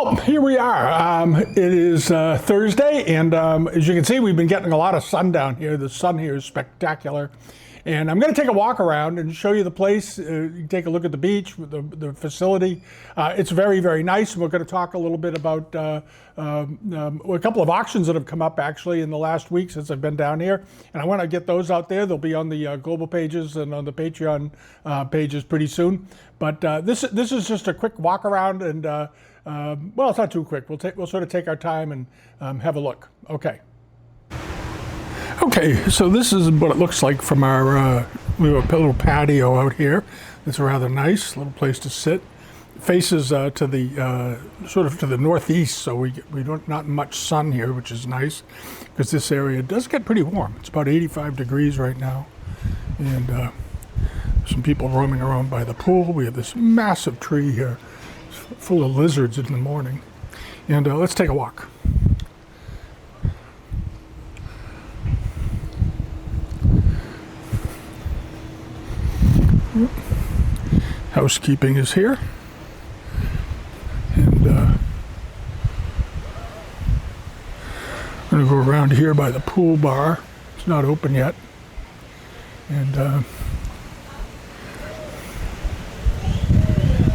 Well, here we are. It is Thursday, and as you can see, we've been getting a lot of sun down here. The sun here is spectacular. And I'm going to take a walk around and show you the place. You can take a look at the beach, the facility. It's very, very nice. And we're going to talk a little bit about a couple of auctions that have come up actually in the last week since I've been down here. And I want to get those out there. They'll be on the global pages and on the Patreon pages pretty soon. But this is just a quick walk around, and well, it's not too quick. We'll sort of take our time and have a look. Okay. Okay, so this is what it looks like from our we have a little patio out here. It's rather nice, little place to sit. Faces to the sort of to the northeast, so we don't not much sun here, which is nice because this area does get pretty warm. It's about 85 degrees right now, and some people roaming around by the pool. We have this massive tree here, it's full of lizards in the morning, and let's take a walk. Housekeeping is here, and I'm going to go around here by the pool bar. It's not open yet, and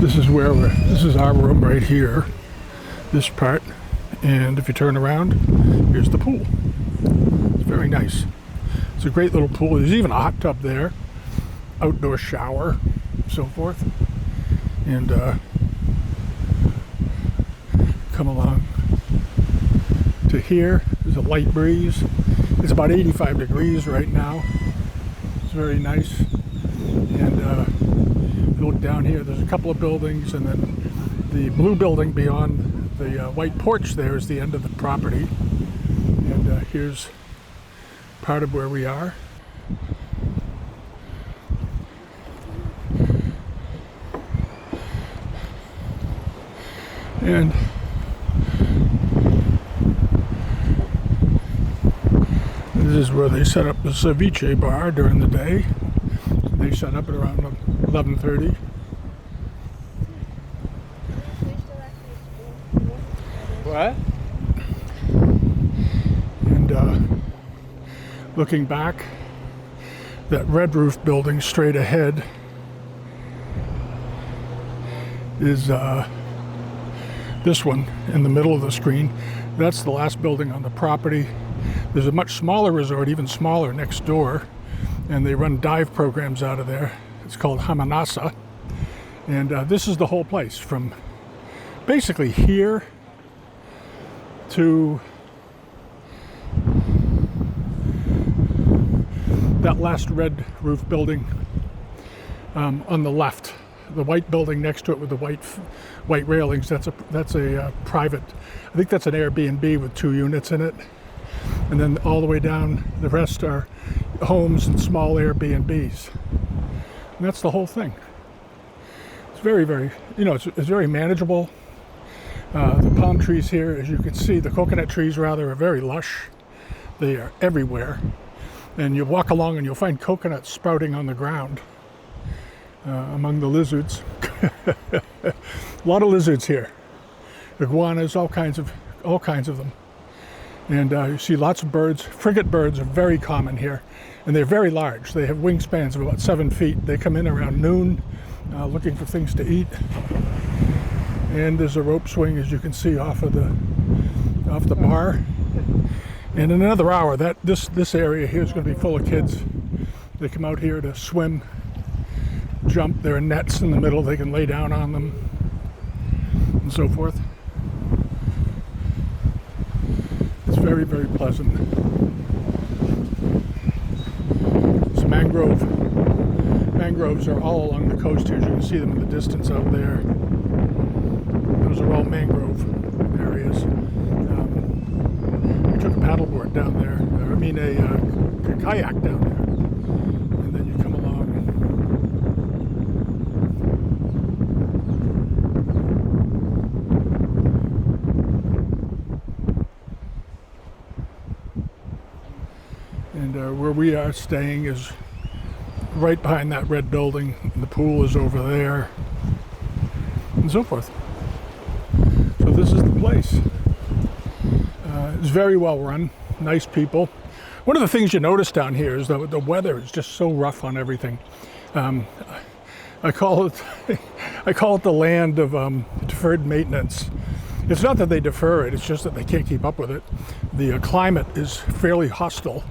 this is our room right here, this part, and if you turn around, here's the pool. It's very nice. It's a great little pool. There's even a hot tub there, outdoor shower, so forth, and come along to here. There's a light breeze. It's about 85 degrees right now. It's very nice, and if you look down here, there's a couple of buildings, and then the blue building beyond the white porch there is the end of the property, and here's part of where we are. And this is where they set up the ceviche bar during the day. They set up at around 11:30. What? And looking back, that red roof building straight ahead is this one in the middle of the screen. That's the last building on the property. There's a much smaller resort, even smaller, next door, and they run dive programs out of there. It's called Hamanasa, and this is the whole place from basically here to that last red roof building on the left. The white building next to it with the white railings, that's a private, I think that's an Airbnb with 2 units in it. And then all the way down, the rest are homes and small Airbnbs. And that's the whole thing. It's very, very, it's very manageable. The palm trees here, as you can see, the coconut trees rather, are very lush. They are everywhere. And you walk along and you'll find coconuts sprouting on the ground. Among the lizards. A lot of lizards here. Iguanas, all kinds of them. And you see lots of birds. Frigate birds are very common here, and they're very large. They have wingspans of about 7 feet. They come in around noon looking for things to eat. And there's a rope swing, as you can see, off the bar. And in another hour, this area here is going to be full of kids. They come out here to swim, jump. There are nets in the middle, they can lay down on them and so forth. It's very, very pleasant. It's mangroves are all along the coast here. As you can see them in the distance out there. Those are all mangrove areas. We took a paddleboard down there, a kayak down there, and then you come along. And where we are staying is right behind that red building, and the pool is over there, and so forth. So this is the place. It's very well run, nice people. One of the things you notice down here is the weather is just so rough on everything. I call it the land of deferred maintenance. It's not that they defer it, it's just that they can't keep up with it. The climate is fairly hostile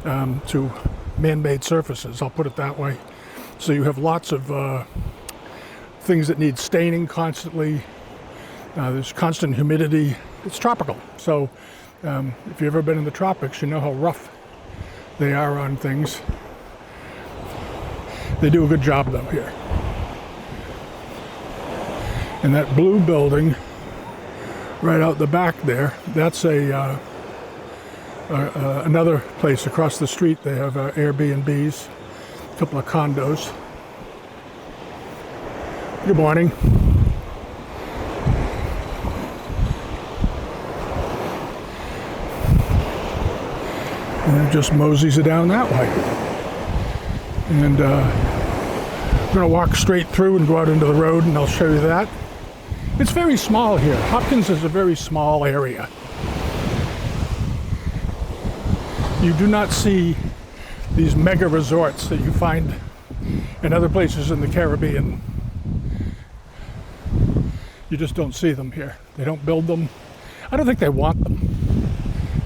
to man-made surfaces, I'll put it that way. So you have lots of things that need staining constantly. There's constant humidity. It's tropical. So if you've ever been in the tropics, you know how rough they are on things. They do a good job though here. And that blue building right out the back there, that's another place across the street. They have Airbnbs, a couple of condos. Good morning. And it just moseys it down that way. And I'm going to walk straight through and go out into the road, and I'll show you that. It's very small here. Hopkins is a very small area. You do not see these mega resorts that you find in other places in the Caribbean. You just don't see them here. They don't build them. I don't think they want them.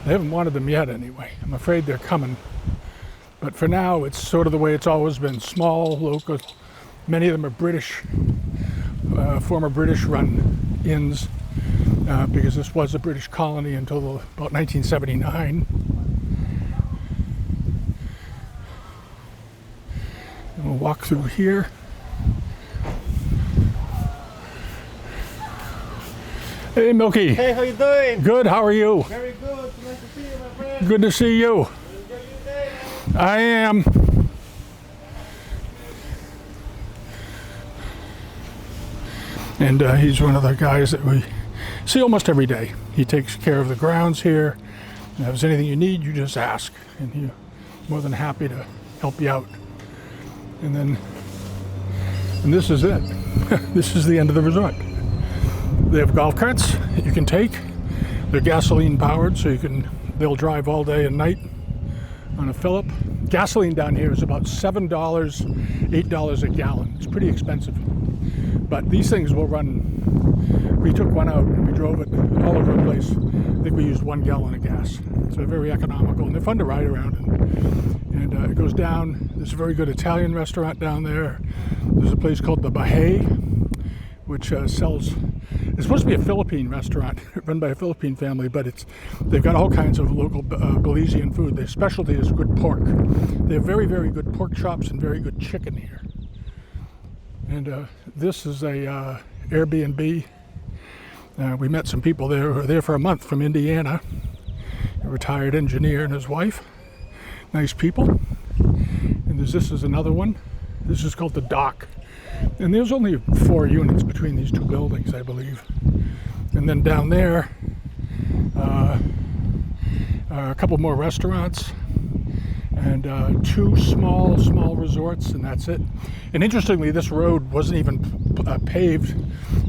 They haven't wanted them yet anyway. I'm afraid they're coming. But for now, it's sort of the way it's always been. Small, local. Many of them are British, former British-run inns, because this was a British colony until about 1979. And we'll walk through here. Hey, Milky. Hey, how you doing? Good, how are you? Very good. Nice to see you, my friend. Good to see you. Enjoy your day, man. I am. And he's one of the guys that we see almost every day. He takes care of the grounds here. And if there's anything you need, you just ask. And he's more than happy to help you out. And this is it. This is the end of the resort. They have golf carts that you can take. They're gasoline powered, so they'll drive all day and night on a fill-up. Gasoline down here is about $7, $8 a gallon. It's pretty expensive. But these things will run. We took one out and we drove it all over the place. I think we used 1 gallon of gas. So they're very economical and they're fun to ride around in. And it goes down. There's a very good Italian restaurant down there. There's a place called the Bahay, which sells. It's supposed to be a Philippine restaurant run by a Philippine family, but they've got all kinds of local Belizean food. Their specialty is good pork. They have very, very good pork chops and very good chicken here. And this is a Airbnb. We met some people there who were there for a month from Indiana. A retired engineer and his wife. Nice people. And this is another one. This is called the Dock. And there's only 4 units between these 2 buildings, I believe. And then down there, a couple more restaurants and 2 small resorts, and that's it. And interestingly, this road wasn't even paved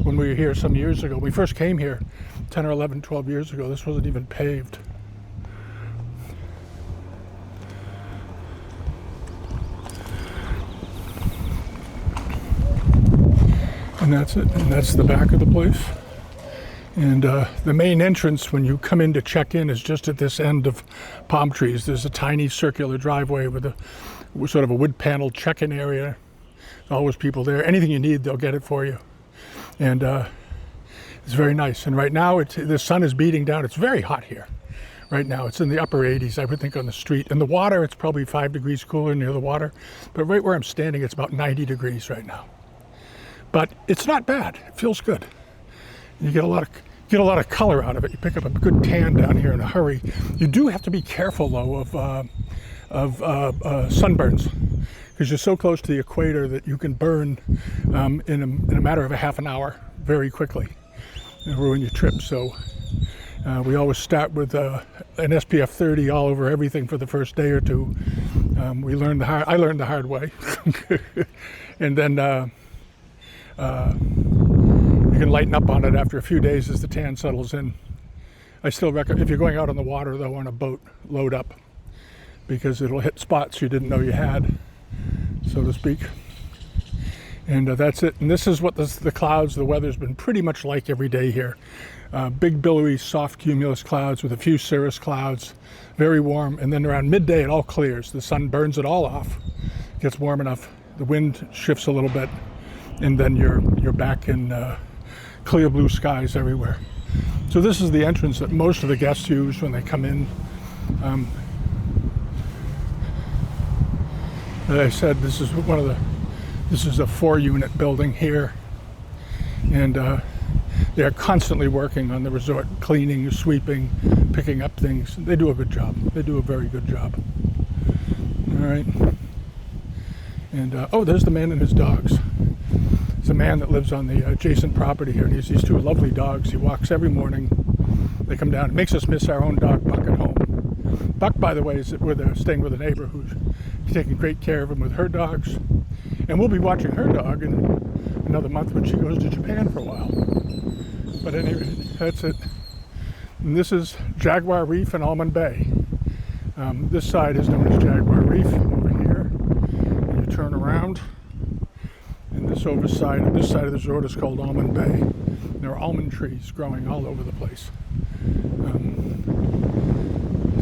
when we were here some years ago. When we first came here 10 or 11, 12 years ago, this wasn't even paved. And that's it. And that's the back of the place. And the main entrance when you come in to check in is just at this end of palm trees. There's a tiny circular driveway with sort of a wood paneled check-in area. There's always people there. Anything you need, they'll get it for you. And it's very nice. And right now, the sun is beating down. It's very hot here. Right now, it's in the upper 80s, I would think, on the street. And the water, it's probably 5 degrees cooler near the water. But right where I'm standing, it's about 90 degrees right now. But it's not bad. It feels good. You get a lot of color out of it. You pick up a good tan down here in a hurry. You do have to be careful though of sunburns, because you're so close to the equator that you can burn in a matter of a half an hour very quickly and ruin your trip. So we always start with an SPF 30 all over everything for the first day or two. I learned the hard way, and then. You can lighten up on it after a few days as the tan settles in. I still recommend, if you're going out on the water though, on a boat, load up, because it'll hit spots you didn't know you had, so to speak. And that's it. And this is what the clouds, the weather's been pretty much like every day here. Big billowy soft cumulus clouds with a few cirrus clouds, very warm, and then around midday it all clears. The sun burns it all off, gets warm enough, the wind shifts a little bit, and then you're back in clear blue skies everywhere. So this is the entrance that most of the guests use when they come in. As I said, this is a 4-unit building here, and they're constantly working on the resort, cleaning, sweeping, picking up things. They do a good job. They do a very good job. All right. And oh, there's the man and his dogs. It's a man that lives on the adjacent property here, and he has these 2 lovely dogs. He walks every morning. They come down. It makes us miss our own dog, Buck, at home. Buck, by the way, is staying with a neighbor who's taking great care of him with her dogs. And we'll be watching her dog in another month when she goes to Japan for a while. But anyway, that's it. And this is Jaguar Reef and Almond Bay. This side is known as Jaguar Reef over here. And you turn around, and this side of the resort is called Almond Bay. There are almond trees growing all over the place.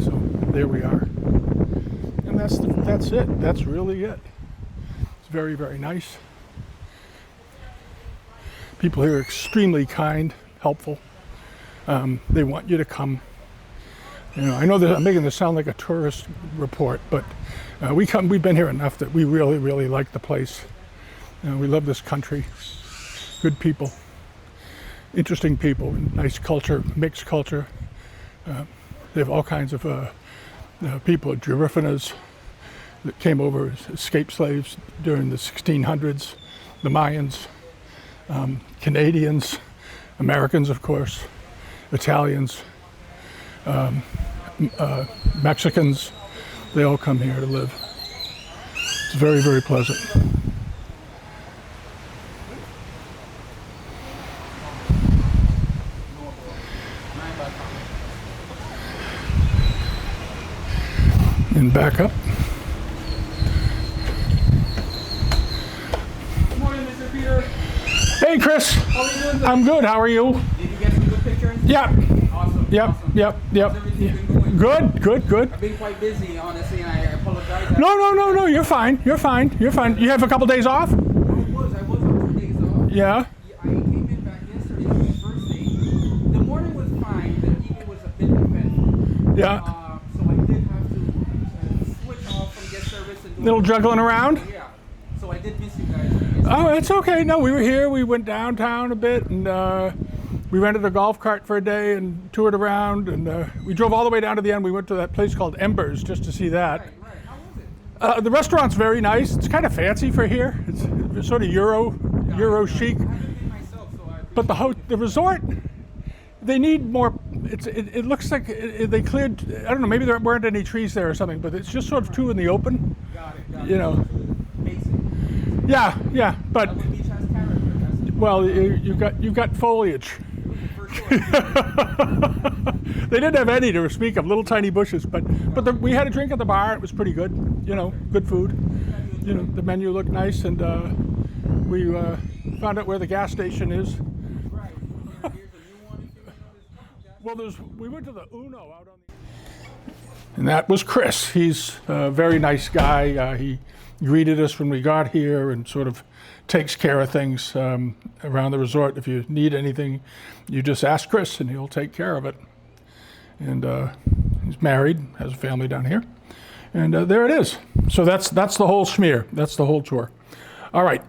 So there we are. And that's it. That's really it. It's very, very nice. People here are extremely kind, helpful. They want you to come. You know, I know that I'm making this sound like a tourist report, but we've been here enough that we really, really like the place. We love this country. Good people, interesting people, nice culture, mixed culture. They have all kinds of people, Garifunas, that came over as escaped slaves during the 1600s, the Mayans, Canadians, Americans, of course, Italians, Mexicans. They all come here to live. It's very, very pleasant. And back up. Good morning, Mr. Peter. Hey, Chris. How are you doing today? I'm good. How are you? Did you get some good pictures? Yeah. Awesome. Yep. Awesome. Yep. Yep. How's everything been going? Good. I've been quite busy, honestly, and I apologize. No. You're fine. You have a couple days off? I was on 2 days off. Yeah. I came in back yesterday on my first day. The morning was fine. The evening was a bit eventful. Yeah. So I did have to switch off from guest service and do Little juggling around. Yeah. So I did miss you guys. Oh, it's okay. No, we were here. We went downtown a bit, and we rented a golf cart for a day and toured around. And we drove all the way down to the end. We went to that place called Embers just to see that. Right. How was it? The restaurant's very nice. It's kind of fancy for here. It's sort of Euro chic. I haven't been myself, so I But the resort, they need more. It looks like they cleared. I don't know. Maybe there weren't any trees there or something. But it's just sort of too in the open. got it. You know. Basic. Yeah. But The beach has character. That's well, you got foliage. for sure. They didn't have any to speak of, little tiny bushes. But we had a drink at the bar. It was pretty good. You know, good food. You know, the menu looked nice, and we found out where the gas station is. Right. Here's a new one if you want this. Well, we went to the Uno out on the. And that was Chris. He's a very nice guy. He greeted us when we got here and sort of takes care of things around the resort. If you need anything, you just ask Chris and he'll take care of it. And he's married, has a family down here. And there it is. So that's the whole schmear. That's the whole tour. All right.